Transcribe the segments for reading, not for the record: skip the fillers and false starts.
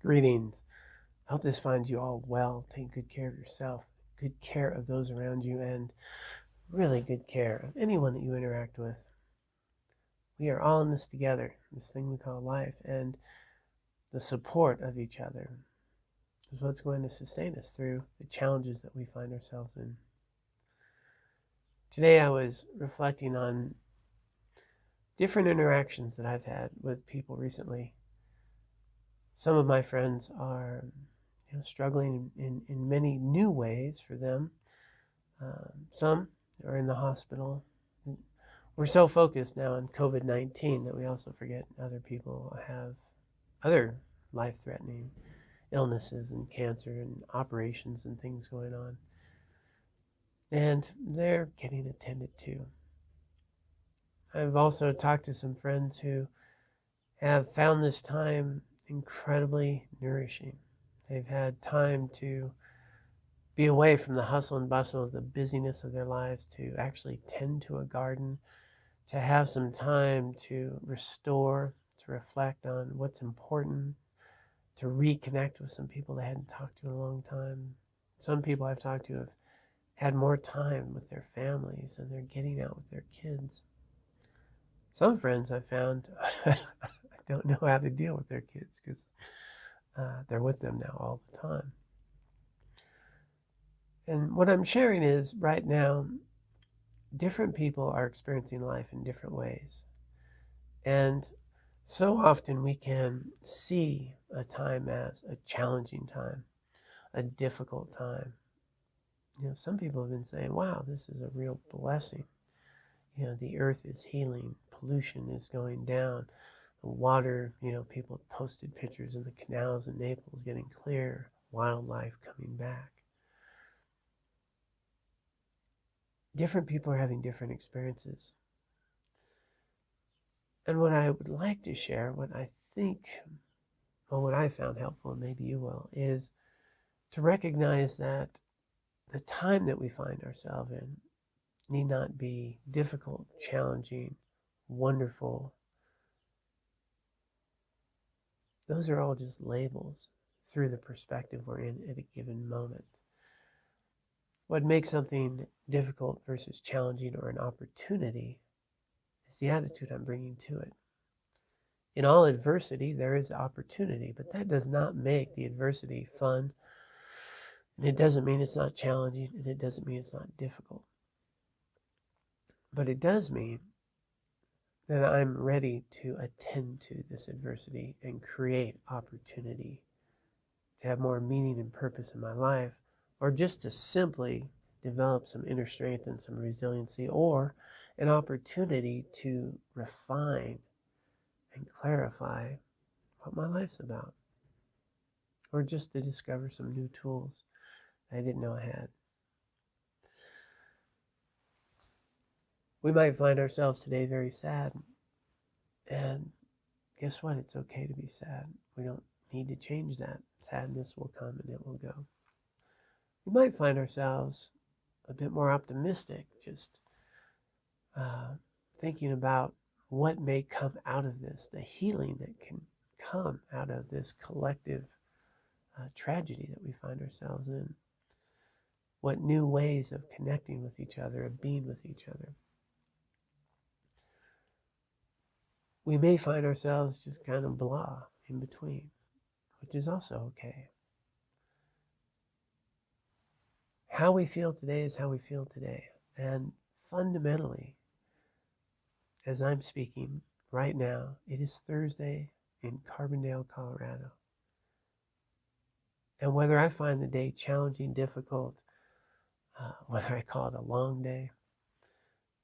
Greetings. I hope this finds you all well. Take good care of yourself, good care of those around you, and really good care of anyone that you interact with. We are all in this together, this thing we call life, and the support of each other is what's going to sustain us through the challenges that we find ourselves in. Today I was reflecting on different interactions that I've had with people recently. Some of my friends are struggling in many new ways for them. Some are in the hospital. We're so focused now on COVID-19 that we also forget other people have other life-threatening illnesses and cancer and operations and things going on. And they're getting attended to. I've also talked to some friends who have found this time incredibly nourishing. They've had time to be away from the hustle and bustle of the busyness of their lives, to actually tend to a garden, to have some time to restore, to reflect on what's important, to reconnect with some people they hadn't talked to in a long time. Some people I've talked to have had more time with their families and they're getting out with their kids. Some friends I've found I don't know how to deal with their kids because they're with them now all the time. And what I'm sharing is right now, different people are experiencing life in different ways. And so often we can see a time as a challenging time, a difficult time. Some people have been saying, wow, this is a real blessing. The earth is healing, pollution is going down, the water, people posted pictures of the canals in Naples getting clear, wildlife coming back. Different people are having different experiences. And what I would like to share, what I found helpful, and maybe you will, is to recognize that the time that we find ourselves in need not be difficult, challenging, wonderful. Those are all just labels through the perspective we're in at a given moment. What makes something difficult versus challenging or an opportunity is the attitude I'm bringing to it. In all adversity, there is opportunity, but that does not make the adversity fun, and it doesn't mean it's not challenging, and it doesn't mean it's not difficult. But it does mean that I'm ready to attend to this adversity and create opportunity to have more meaning and purpose in my life, or just to simply develop some inner strength and some resiliency, or an opportunity to refine and clarify what my life's about, or just to discover some new tools I didn't know I had. We might find ourselves today very sad, and guess what? It's okay to be sad. We don't need to change that. Sadness will come and it will go. We might find ourselves a bit more optimistic, just thinking about what may come out of this, the healing that can come out of this collective tragedy that we find ourselves in. What new ways of connecting with each other, of being with each other. We may find ourselves just kind of blah in between, which is also okay. How we feel today is how we feel today. And fundamentally, as I'm speaking right now, it is Thursday in Carbondale, Colorado. And whether I find the day challenging, difficult, whether I call it a long day,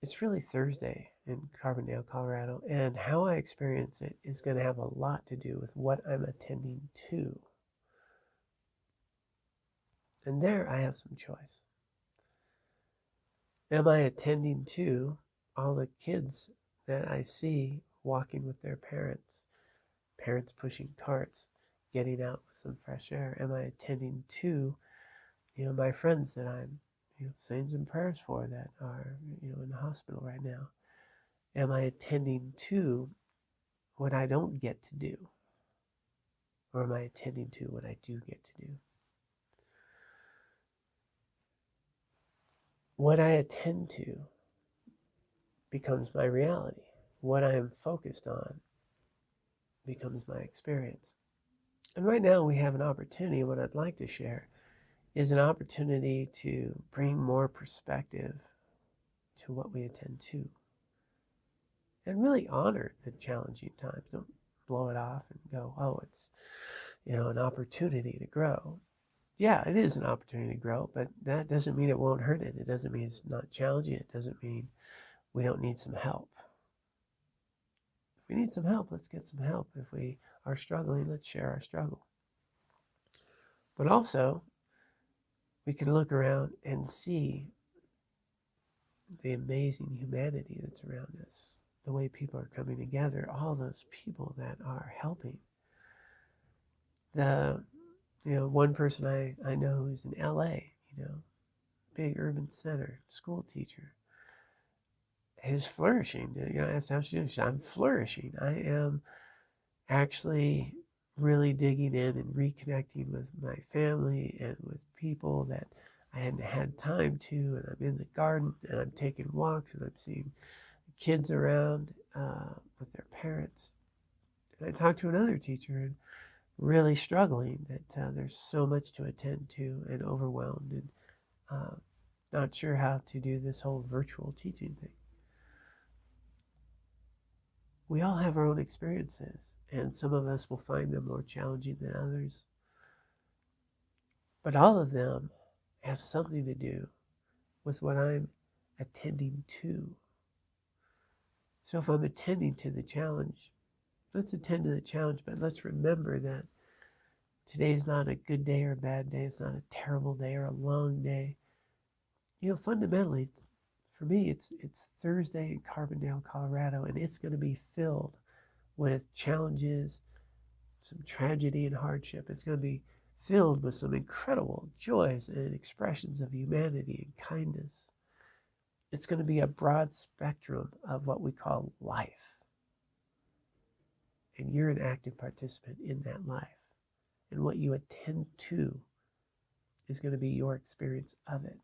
it's really Thursday in Carbondale, Colorado. And how I experience it is going to have a lot to do with what I'm attending to. And there I have some choice. Am I attending to all the kids that I see walking with their parents pushing carts, getting out with some fresh air? Am I attending to, my friends that I'm, saying some prayers for that are, in the hospital right now? Am I attending to what I don't get to do? Or am I attending to what I do get to do? What I attend to becomes my reality. What I am focused on becomes my experience. And right now we have an opportunity. What I'd like to share is an opportunity to bring more perspective to what we attend to and really honor the challenging times. Don't blow it off and go, oh, it's an opportunity to grow. Yeah, it is an opportunity to grow, but that doesn't mean it won't hurt it. It doesn't mean it's not challenging. It doesn't mean we don't need some help. If we need some help, let's get some help. If we are struggling, let's share our struggle. But also, we can look around and see the amazing humanity that's around us, the way people are coming together, all those people that are helping. One person I know who's in LA, big urban center, school teacher, is flourishing. I asked how she's doing. She said, I'm flourishing. I am actually really digging in and reconnecting with my family and with people that I hadn't had time to, and I'm in the garden and I'm taking walks and I'm seeing kids around with their parents. And I talked to another teacher and really struggling that there's so much to attend to and overwhelmed and not sure how to do this whole virtual teaching thing. We all have our own experiences, and some of us will find them more challenging than others. But all of them have something to do with what I'm attending to. So if I'm attending to the challenge, let's attend to the challenge, but let's remember that today is not a good day or a bad day. It's not a terrible day or a long day. Fundamentally, for me, it's Thursday in Carbondale, Colorado, and it's going to be filled with challenges, some tragedy and hardship. It's going to be filled with some incredible joys and expressions of humanity and kindness. It's going to be a broad spectrum of what we call life. And you're an active participant in that life. And what you attend to is going to be your experience of it.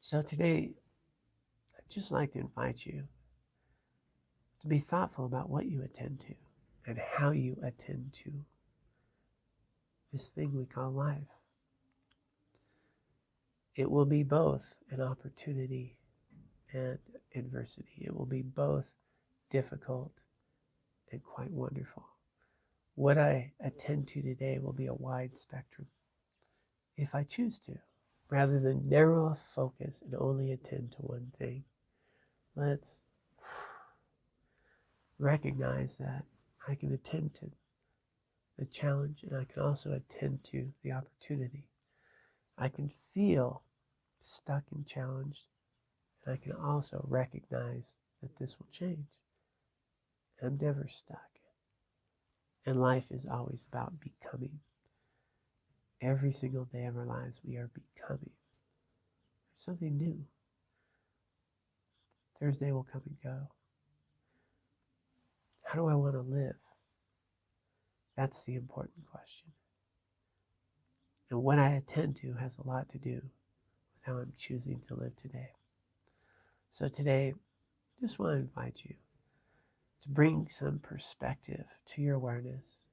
So today, I'd just like to invite you to be thoughtful about what you attend to and how you attend to this thing we call life. It will be both an opportunity and adversity. It will be both difficult and quite wonderful. What I attend to today will be a wide spectrum, if I choose to. Rather than narrow a focus and only attend to one thing, let's recognize that I can attend to the challenge and I can also attend to the opportunity. I can feel stuck and challenged, and I can also recognize that this will change. And I'm never stuck. And life is always about becoming. Every single day of our lives, we are becoming. There's something new. Thursday will come and go. How do I want to live? That's the important question. And what I attend to has a lot to do with how I'm choosing to live today. So today, I just want to invite you to bring some perspective to your awareness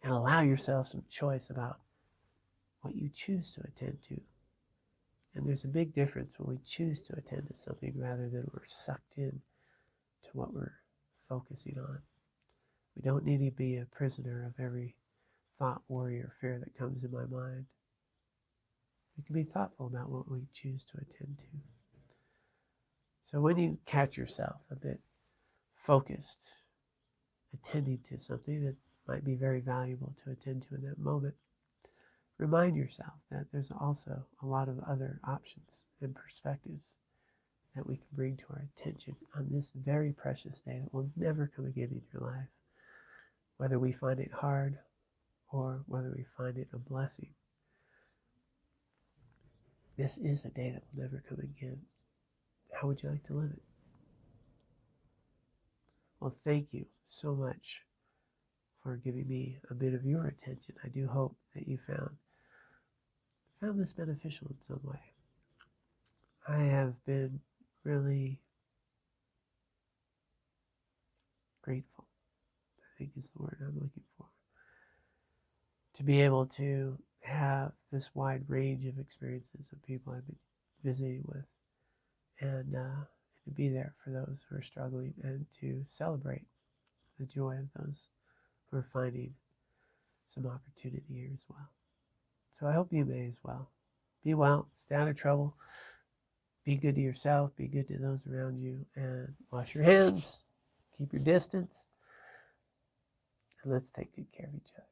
and allow yourself some choice about what you choose to attend to. And there's a big difference when we choose to attend to something rather than we're sucked in to what we're focusing on. We don't need to be a prisoner of every thought, worry, or fear that comes in my mind. We can be thoughtful about what we choose to attend to. So when you catch yourself a bit focused, attending to something that might be very valuable to attend to in that moment, remind yourself that there's also a lot of other options and perspectives that we can bring to our attention on this very precious day that will never come again in your life, whether we find it hard or whether we find it a blessing. This is a day that will never come again. How would you like to live it? Well, thank you so much for giving me a bit of your attention. I do hope that you found this beneficial in some way. I have been really grateful, I think is the word I'm looking for, to be able to have this wide range of experiences of people I've been visiting with, and to be there for those who are struggling, and to celebrate the joy of those who are finding some opportunity here as well. So I hope you may as well. Be well, stay out of trouble, be good to yourself, be good to those around you, and wash your hands, keep your distance, and let's take good care of each other.